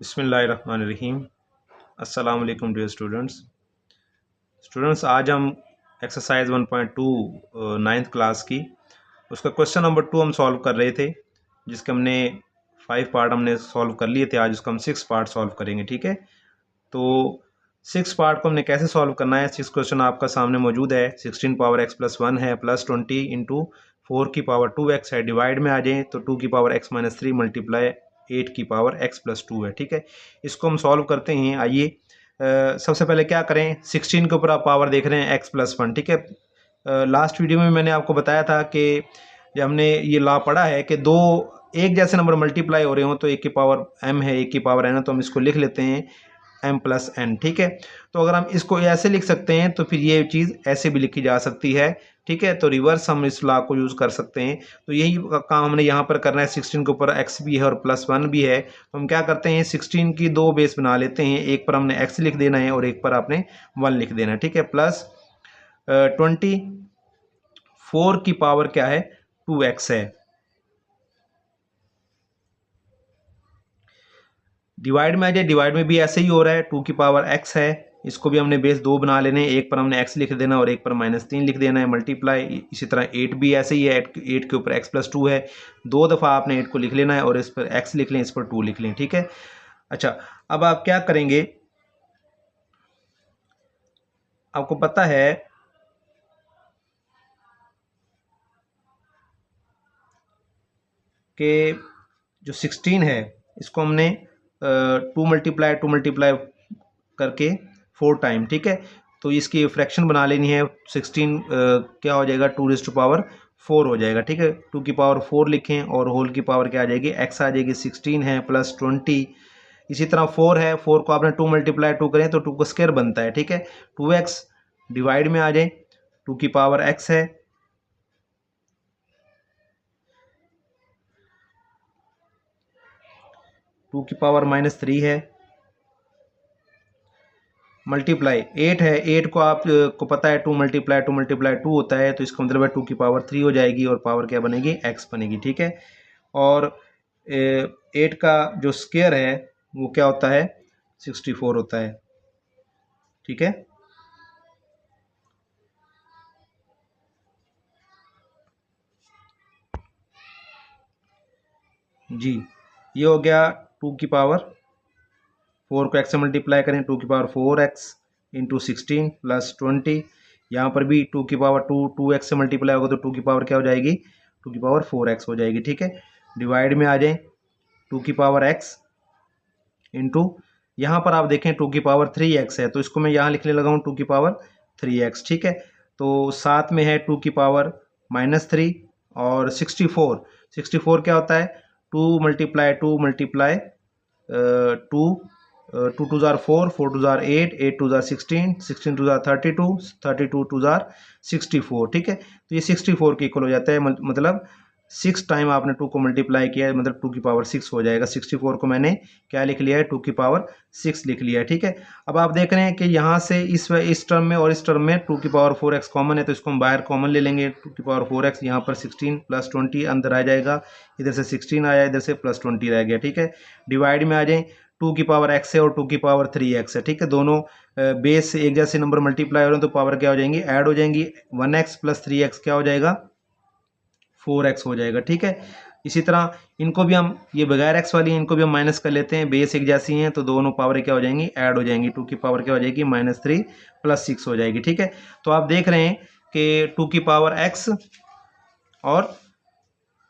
बिस्मिल्लाहिर्रहमानिर्रहीम। अस्सलाम वालेकुम डियर स्टूडेंट्स, आज हम एक्सरसाइज 1.2 नाइन्थ क्लास की उसका क्वेश्चन नंबर 2 हम सॉल्व कर रहे थे, जिसके हमने 5 पार्ट हमने सॉल्व कर लिए थे। आज उसका हम 6 पार्ट सॉल्व करेंगे। ठीक है, तो 6 पार्ट को हमने कैसे सॉल्व करना है। 6 क्वेश्चन आपका सामने मौजूद है। 16 पावर x प्लस 1 है, प्लस 20 इंटू 4 की पावर 2x है। डिवाइड में आ जाए तो 2 की पावर x माइनस 3 मल्टीप्लाई 8 की पावर x प्लस 2 है। ठीक है, इसको हम सॉल्व करते हैं। आइए सबसे पहले क्या करें, 16 के ऊपर आप पावर देख रहे हैं x प्लस 1। ठीक है, लास्ट वीडियो में मैंने आपको बताया था कि जब हमने ये लॉ पढ़ा है कि दो एक जैसे नंबर मल्टीप्लाई हो रहे हो तो एक की पावर m है, एक की पावर n है, तो हम इसको लिख लेते हैं m प्लस n। ठीक है, तो अगर हम इसको ऐसे लिख सकते हैं तो फिर ये चीज़ ऐसे भी लिखी जा सकती है। ठीक है, तो रिवर्स हम इस लॉ को यूज़ कर सकते हैं। तो यही काम हमने यहाँ पर करना है। 16 के ऊपर x भी है और प्लस 1 भी है, तो हम क्या करते हैं, 16 की दो बेस बना लेते हैं। एक पर हमने x लिख देना है और एक पर आपने 1 लिख देना है। ठीक है, प्लस 24 की पावर क्या है, 2x है। डिवाइड में आ जाए, डिवाइड में भी ऐसे ही हो रहा है, 2 की पावर x है। इसको भी हमने बेस 2 बना लेने, एक पर हमने x लिख देना और एक पर -3 लिख देना है, मल्टीप्लाई। इसी तरह 8 भी ऐसे ही है, 8 के ऊपर x प्लस 2 है। 2 दफ़ा आपने 8 को लिख लेना है और इस पर x लिख लें, इस पर 2 लिख लें। ठीक है, अच्छा, अब आप क्या करेंगे, आपको पता है कि जो 16 है इसको हमने 2 मल्टीप्लाई करके 4 टाइम। ठीक है, तो इसकी फ्रैक्शन बना लेनी है। 16 क्या हो जाएगा, 2 रेज़ टू पावर 4 हो जाएगा। ठीक है, 2 की पावर 4 लिखें और होल की पावर क्या आ जाएगी, x आ जाएगी। 16 है प्लस 20, इसी तरह 4 है, 4 को आपने 2 मल्टीप्लाई 2 करें तो 2 का स्क्वायर बनता है। ठीक है, 2x डिवाइड में आ जाए, 2 की पावर x है, 2 की पावर -3 है, मल्टीप्लाई 8 है। 8 को आप को पता है 2 मल्टीप्लाई 2 होता है, तो इसका मतलब है 2 की पावर 3 हो जाएगी और पावर क्या बनेगी, x बनेगी। ठीक है, और 8 का जो स्क्वायर है वो क्या होता है, 64 होता है। ठीक है, जी, ये हो गया 2 की पावर 4 को x से मल्टीप्लाई करें, 2 की पावर 4x इंटू 16 प्लस 20। यहाँ पर भी 2 की पावर 2x से मल्टीप्लाई होगा तो 2 की पावर क्या हो जाएगी, 2 की पावर 4x हो जाएगी। ठीक है, डिवाइड में आ जाए, 2 की पावर x इंटू, यहाँ पर आप देखें 2 की पावर 3x है, तो इसको मैं यहाँ लिखने लगा हूँ 2 की पावर 3x। ठीक है, तो साथ में है 2 की पावर -3 और 64 क्या होता है, 2 multiply 2 multiply 2, 2 twos are 4, 4 twos are 8, 8 twos are 16, 16 twos are 32, 32 twos are 64। ठीक है, तो ये 64 के इक्वल हो जाता है, मतलब 6 टाइम आपने 2 को मल्टीप्लाई किया है, मतलब 2 की पावर 6 हो जाएगा। 64 को मैंने क्या लिख लिया है, 2 की पावर 6 लिख लिया है। ठीक है, अब आप देख रहे हैं कि यहाँ से इस टर्म में और इस टर्म में 2 की पावर 4x कॉमन है, तो इसको हम बाहर कॉमन ले लेंगे। 2 की पावर 4x, यहाँ पर 16 प्लस 20 अंदर आ जाएगा, इधर से 16 आया, इधर से प्लस 20 रह गया। ठीक है, डिवाइड में आ जाए, 2 की पावर x है और 2 की पावर 3x है। ठीक है, दोनों बेस से एक जैसे नंबर मल्टीप्लाई हो रहे हैं तो पावर क्या हो जाएंगी, ऐड हो जाएंगी। 1x प्लस 3x क्या हो जाएगा, 4x हो जाएगा। ठीक है, इसी तरह इनको भी हम, ये बगैर x वाली हैं, इनको भी हम माइनस कर लेते हैं, बेस एक जैसी हैं तो दोनों पावर क्या हो जाएंगी, ऐड हो जाएंगी। 2 की पावर क्या हो जाएगी, -3 प्लस 6 हो जाएगी। ठीक है, तो आप देख रहे हैं कि 2 की पावर x और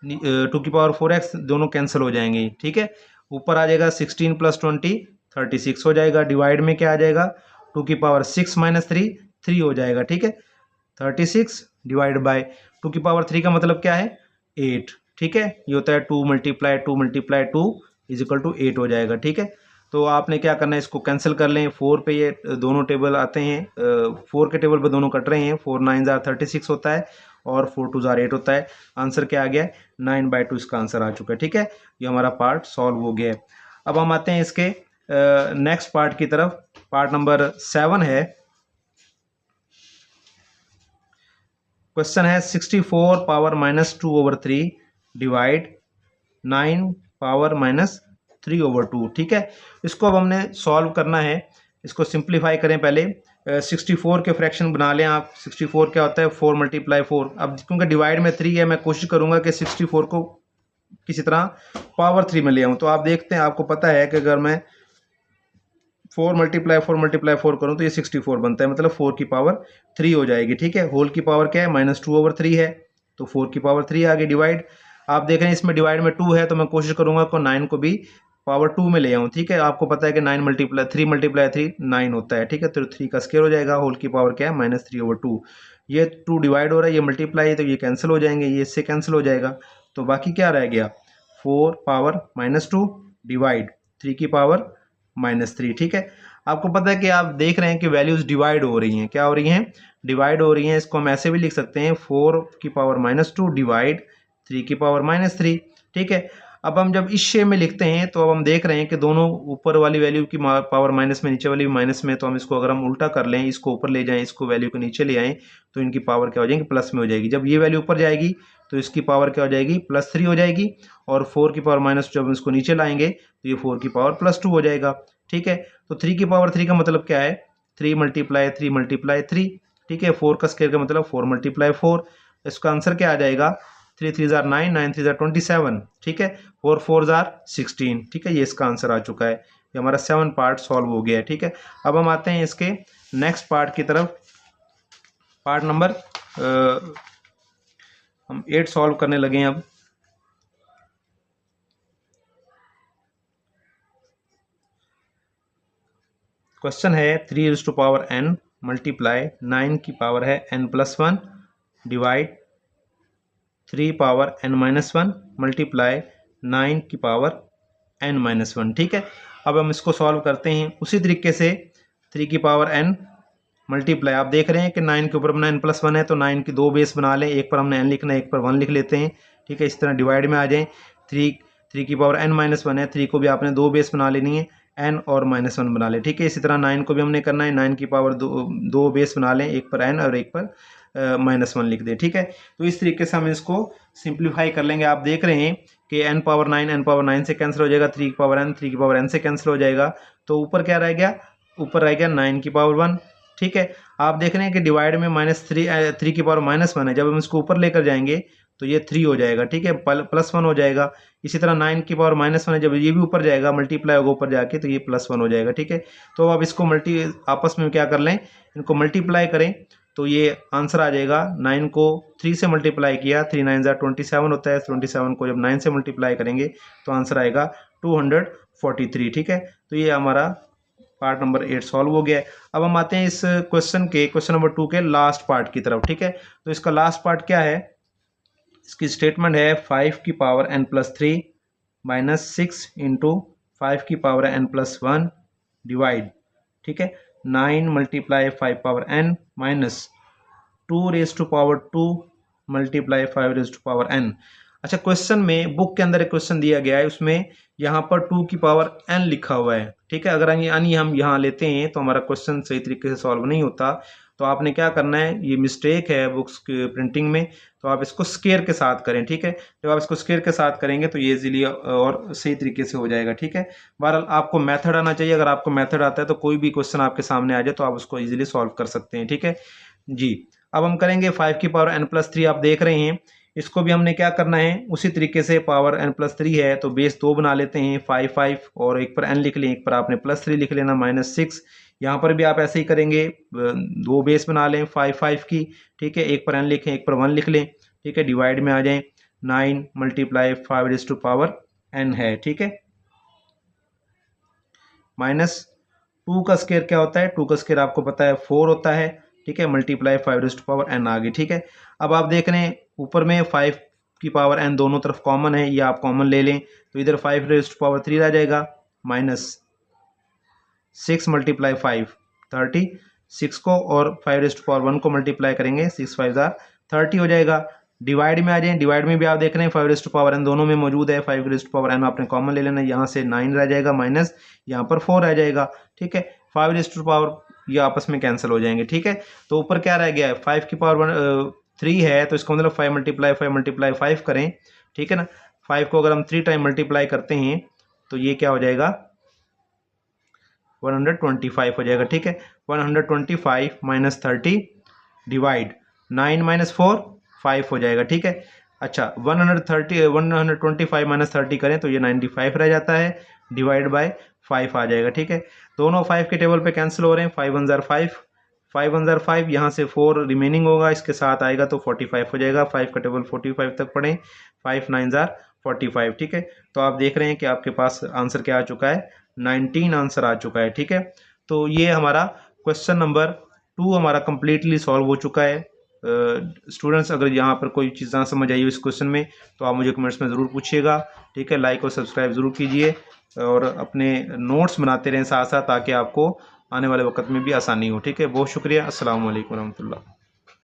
2 की पावर 4x दोनों कैंसिल हो जाएंगे। ठीक है, ऊपर आ जाएगा 16 प्लस 20 36 हो जाएगा। डिवाइड में क्या आ जाएगा, 2 की पावर 6 -3 3 हो जाएगा। ठीक है, 36 डिवाइड बाय 2 की पावर 3 का मतलब क्या है, 8। ठीक है, ये होता है 2 multiply 2 multiply 2 is equal to 8 हो जाएगा। ठीक है, तो आपने क्या करना है, इसको कैंसिल कर लें। 4 पे ये दोनों टेबल आते हैं, 4 के टेबल पे दोनों कट रहे हैं। 4 9 ज़ार 36 होता है और 4 2 ज़ार 8 होता है। आंसर क्या आ गया है, 9/2 इसका आंसर आ चुका है। ठीक है, ये हमारा पार्ट सॉल्व हो गया है। अब हम आते हैं इसके नेक्स्ट पार्ट की तरफ। पार्ट नंबर 7 है। क्वेश्चन है 64 पावर -2/3 डिवाइड 9 पावर 3/2। ठीक है, इसको अब हमने सॉल्व करना है। इसको सिंप्लीफाई करें पहले। 64 के फ्रैक्शन बना लें आप। 64 क्या होता है, 4 × 4। अब क्योंकि डिवाइड में 3 है, मैं कोशिश करूंगा कि 64 को किसी तरह पावर 3 में ले आऊं। तो आप देखते हैं, आपको पता है कि अगर मैं 4 × 4 करूं तो ये 64 बनता है, मतलब 4 की पावर 3 हो जाएगी। ठीक है, होल की पावर क्या है, -2/3 है, तो 4 की पावर 3 आ गई डिवाइड। आप देख रहे हैं इसमें डिवाइड में 2 है, तो मैं कोशिश करूंगा को 9 को भी पावर 2 में ले आऊं। ठीक है, आपको पता है कि 3 × 3 9 होता है। ठीक है, तो 3 का स्क्वायर हो जाएगा, होल की पावर क्या है, -3/2। ये 2 डिवाइड हो रहा है, ये मल्टीप्लाई है, तो ये कैंसिल हो जाएंगे, ये इससे कैंसिल हो जाएगा। तो बाकी क्या रह गया, 4 पावर -2 डिवाइड 3 की पावर -3। ठीक है, आपको पता है कि आप देख रहे हैं कि वैल्यूज डिवाइड हो रही हैं। क्या हो रही हैं, डिवाइड हो रही हैं। इसको हम ऐसे भी लिख सकते हैं, 4 की पावर -2 डिवाइड 3 की पावर -3। ठीक है, अब हम जब इस शेप में लिखते हैं तो अब हम देख रहे हैं कि दोनों ऊपर वाली वैल्यू की पावर माइनस में, नीचे वाली भी माइनस में, तो हम इसको अगर हम उल्टा कर लें, इसको ऊपर ले जाएं, इसको वैल्यू को नीचे ले आएं, तो इनकी पावर क्या हो जाएगी, प्लस में हो जाएगी। जब ये वैल्यू ऊपर जाएगी तो इसकी पावर क्या हो जाएगी, +3 हो जाएगी। और 4 की पावर माइनस, जब हम इसको नीचे लाएंगे तो ये 4 की पावर +2 हो जाएगा। ठीक है, तो 3 की पावर 3 का मतलब क्या है, 3 × 3 × 3। ठीक है, 4 का स्क्वायर का मतलब 4 × 4। इसका आंसर क्या आ जाएगा, 3 3 जार 9, 9 3 जार 27। ठीक है, 4 4 जार 16। ठीक है, ये इसका आंसर आ चुका है। ये हमारा 7 पार्ट सॉल्व हो गया है। ठीक है, अब हम आते हैं इसके नेक्स्ट पार्ट की तरफ। पार्ट नंबर हम 8 सॉल्व करने लगे हैं अब। क्वेश्चन है 3n मल्टीप्लाई 9 की पावर है n+1 divide 3 power n-1 multiply 9 की पावर n-1। ठीक है, अब हम इसको सॉल्व करते हैं उसी तरीके से। 3 की पावर n मल्टीप्लाई, आप देख रहे हैं कि 9 के ऊपर अपना n+1 है, तो 9 की 2 बेस बना लें, एक पर हमने n लिखना है, एक पर 1 लिख लेते हैं। ठीक है, इस तरह डिवाइड में आ जाएं। 3 की पावर n-1 है, 3 को भी आपने 2 बेस बना लेनी है, n और -1 बना लें। ठीक है, इसी तरह 9 को भी हमने करना है, 9 की पावर 2 बेस बना लें, एक पर n और एक पर -1 लिख दें। ठीक है, तो इस तरीके से हम इसको सिंप्लीफाई कर लेंगे। आप देख रहे हैं कि n पावर 9 से कैंसिल हो जाएगा, 3 की पावर n से कैंसिल हो जाएगा, तो ऊपर क्या रह गया, ऊपर रह गया 9 की पावर 1। ठीक है, आप देख रहे हैं कि डिवाइड में -3 की पावर -1 है, जब हम इसको ऊपर लेकर जाएंगे तो ये 3 हो जाएगा। ठीक है, +1 हो जाएगा। इसी तरह 9 की पावर -1 है, जब ये भी ऊपर जाएगा, मल्टीप्लाई होगा ऊपर जाके, तो ये +1 हो जाएगा। ठीक है, तो अब इसको आपस में क्या कर लें, इनको मल्टीप्लाई करें, तो ये आंसर आ जाएगा। 9 को 3 से मल्टीप्लाई किया, 3 9 जार 27 होता है, 27 को जब 9 से मल्टीप्लाई करेंगे तो आंसर आएगा 243। ठीक है, तो ये हमारा पार्ट नंबर 8 सॉल्व हो गया है। अब हम आते हैं इस क्वेश्चन नंबर 2 के लास्ट पार्ट की तरफ। ठीक है, तो इसका लास्ट पार्ट क्या है, इसकी स्टेटमेंट है 5 की पावर n+3 -6 × 5 की पावर n+1 डिवाइड, ठीक है, 9 × 5 power n -2 multiply 5 power n। अच्छा, क्वेश्चन में बुक के अंदर एक क्वेश्चन दिया गया है, उसमें यहाँ पर 2 की पावर n लिखा हुआ है। ठीक है, अगर हम यहाँ लेते हैं तो हमारा क्वेश्चन सही तरीके से सॉल्व नहीं होता। तो आपने क्या करना है, ये मिस्टेक है बुक्स की प्रिंटिंग में, तो आप इसको स्केयर के साथ करें। ठीक है, जब आप इसको स्केयर के साथ करेंगे तो ये इजीली और सही तरीके से हो जाएगा। ठीक है, बहरहाल आपको मेथड आना चाहिए। अगर आपको मेथड आता है तो कोई भी क्वेश्चन आपके सामने आ जाए तो आप उसको इजीली सॉल्व कर सकते हैं। ठीक है जी, अब हम करेंगे 5 की पावर n+3। आप देख रहे हैं इसको भी हमने क्या करना है, उसी तरीके से पावर n+3 है तो बेस 2 बना लेते हैं, 5 5 और एक पर n लिख लें, एक पर आपने +3 लिख लेना, -6। यहाँ पर भी आप ऐसे ही करेंगे, 2 बेस बना लें 5 5 की। ठीक है, एक पर n लिखें, एक पर 1 लिख लें। ठीक है, डिवाइड में आ जाएं, 9 × 5 पावर n है। ठीक है, -2 का स्क्वायर क्या होता है, 2 का स्क्वायर आपको पता है 4 होता है। ठीक है, मल्टीप्लाई 5 पावर n आ गई। ठीक है, अब आप देख रहे हैं ऊपर में 5 की पावर n दोनों तरफ कॉमन है, ये आप कॉमन ले लें, तो इधर 5 पावर 3 आ जाएगा, -6 × 5 36 को, और 5 पावर 1 को मल्टीप्लाई करेंगे, 6 5 जार 30 हो जाएगा। डिवाइड में आ जाए, डिवाइड में भी आप देख रहे हैं 5 पावर n दोनों में मौजूद है, 5 पावर n आपने कॉमन ले लेना, यहाँ से 9 रह जाएगा, माइनस यहाँ पर 4 रह जाएगा। ठीक है, 5 पावर ये आपस में कैंसिल हो जाएंगे। ठीक है, तो ऊपर क्या रह गया है, 5 की पावर 3 है, तो इसका मतलब 5 × 5 करें। ठीक है ना, 5 को अगर हम 3 टाइम मल्टीप्लाई करते हैं तो ये क्या हो जाएगा 125 हो जाएगा। ठीक है, 125 माइनस 30 डिवाइड 9 माइनस 4 5 हो जाएगा। ठीक है, अच्छा 125 माइनस 30 करें तो ये 95 रह जाता है, डिवाइड बाय 5 आ जाएगा। ठीक है, दोनों 5 के टेबल पे कैंसिल हो रहे हैं, 5 1 जार 5, 5 1 जार 5, यहाँ से 4 रिमेनिंग होगा, इसके साथ आएगा तो 45 हो जाएगा। 5 का टेबल 45 तक पढ़ें, 5 9 जार 45। ठीक है, तो आप देख रहे हैं कि आपके पास आंसर क्या आ चुका है, 19 आंसर आ चुका है। ठीक है, तो ये हमारा क्वेश्चन नंबर 2 हमारा कंप्लीटली सॉल्व हो चुका है। स्टूडेंट्स अगर यहाँ पर कोई चीज़ ना समझ आई हो इस क्वेश्चन में तो आप मुझे कमेंट्स में ज़रूर पूछिएगा। ठीक है, लाइक और सब्सक्राइब ज़रूर कीजिए और अपने नोट्स बनाते रहें साथ साथ, ताकि आपको आने वाले वक्त में भी आसानी हो। ठीक है, बहुत शुक्रिया। अस्सलाम वालेकुम रहमतुल्लाह।